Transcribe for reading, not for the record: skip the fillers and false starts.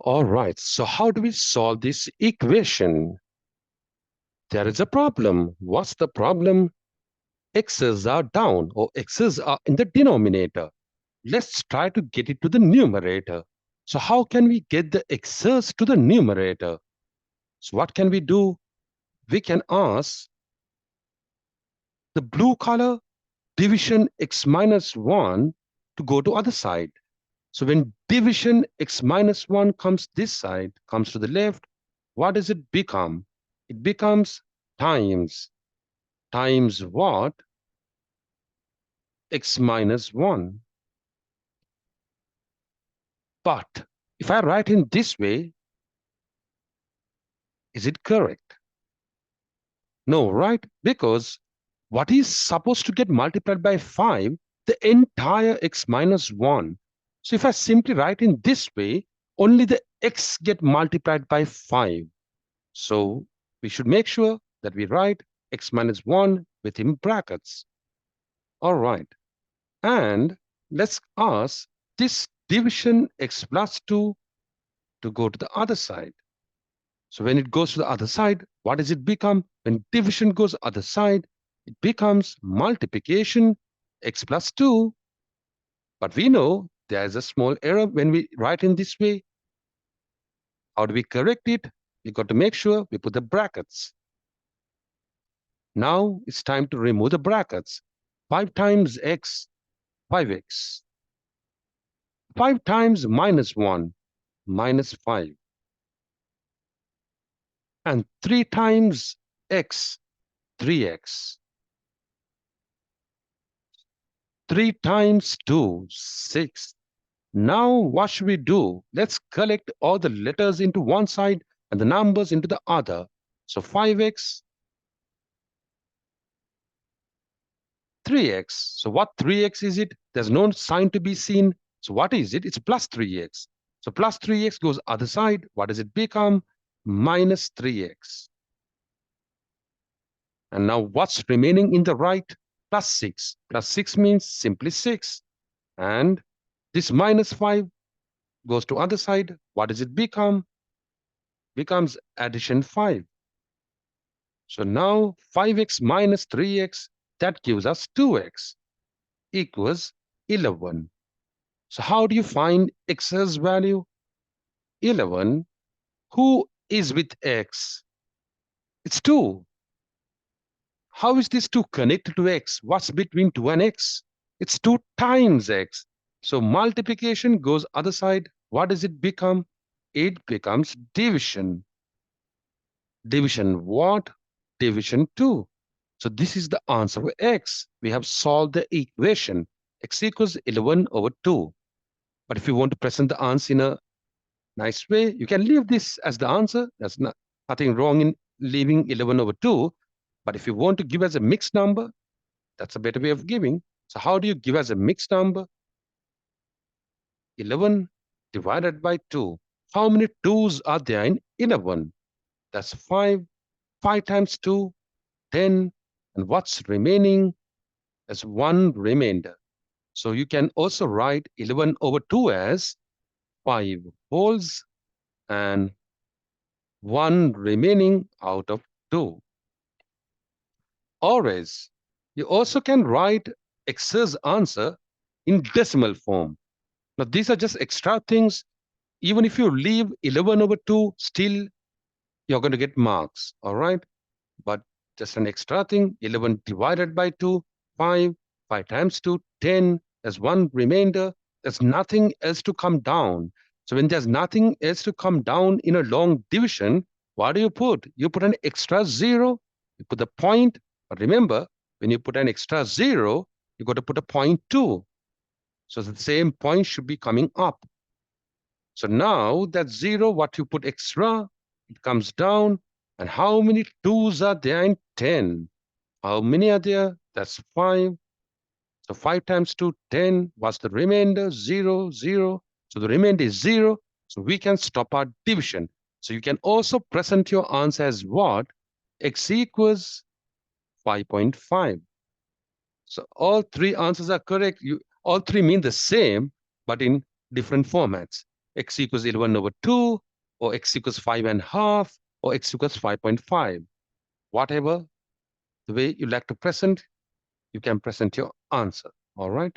All right, so how do we solve this equation? There is a problem. What's the problem? X's are down or X's are in the denominator. Let's try to get it to the numerator. So how can we get the X's to the numerator? So what can we do? We can ask the blue color division x minus 1 to go to other side. So when division x minus 1 comes this side, comes to the left, what does it become? It becomes times. Times what? X minus 1. But if I write in this way, is it correct? No, right? Because what is supposed to get multiplied by 5? The entire x minus 1. So if I simply write in this way, only the x get multiplied by 5. So we should make sure that we write x minus 1 within brackets. All right. And let's ask this division x plus 2 to go to the other side. So when it goes to the other side, what does it become? When division goes other side, it becomes multiplication x plus 2. But we know there is a small error when we write in this way. How do we correct it? We got to make sure we put the brackets. Now it's time to remove the brackets. 5 times x, 5x. 5 times minus 1, minus 5. And 3 times x, 3x. 3 times 2, 6. Now what should we do? Let's collect all the letters into one side and the numbers into the other. So 5x, 3x. So what 3x is it? There's no sign to be seen. So what is it? It's plus 3x. So plus 3x goes other side. What does it become? Minus 3x. And now what's remaining in the right? Plus 6. Plus 6 means simply 6. And this minus 5 goes to other side. What does it become? Becomes addition 5. So now 5x minus 3x, that gives us 2x equals 11. So how do you find x's value? 11. Who is with x? It's 2. How is this 2 connected to x? What's between 2 and x? It's 2 times x. So multiplication goes other side. What does it become? It becomes division. Division what? Division 2. So this is the answer for x. We have solved the equation. X equals 11 over 2. But if you want to present the answer in a nice way, you can leave this as the answer. There's nothing wrong in leaving 11 over 2. But if you want to give as a mixed number, that's a better way of giving. So how do you give as a mixed number? 11 divided by 2. How many 2's are there in 11? That's 5. 5 times 2, 10. And what's remaining? There's 1 remainder. So you can also write 11 over 2 as 5 wholes and 1 remaining out of 2. Or else, you also can write x's answer in decimal form. Now, these are just extra things. Even if you leave 11 over 2, still you're going to get marks, all right? But just an extra thing, 11 divided by 2, 5, 5 times 2, 10, there's 1 remainder, there's nothing else to come down. So when there's nothing else to come down in a long division, what do you put? You put an extra 0, you put the point, but remember, when you put an extra 0, you got to put a point 2. So the same point should be coming up. So now that 0, what you put extra, it comes down. And how many 2's are there in 10? How many are there? That's 5. So 5 times 2, 10. What's the remainder? 0, 0. So the remainder is 0. So we can stop our division. So you can also present your answer as what? X equals 5.5. So all 3 answers are correct. All 3 mean the same, but in different formats. x equals 11/2, or x equals 5.5, or x equals 5.5. Whatever the way you like to present, you can present your answer. All right.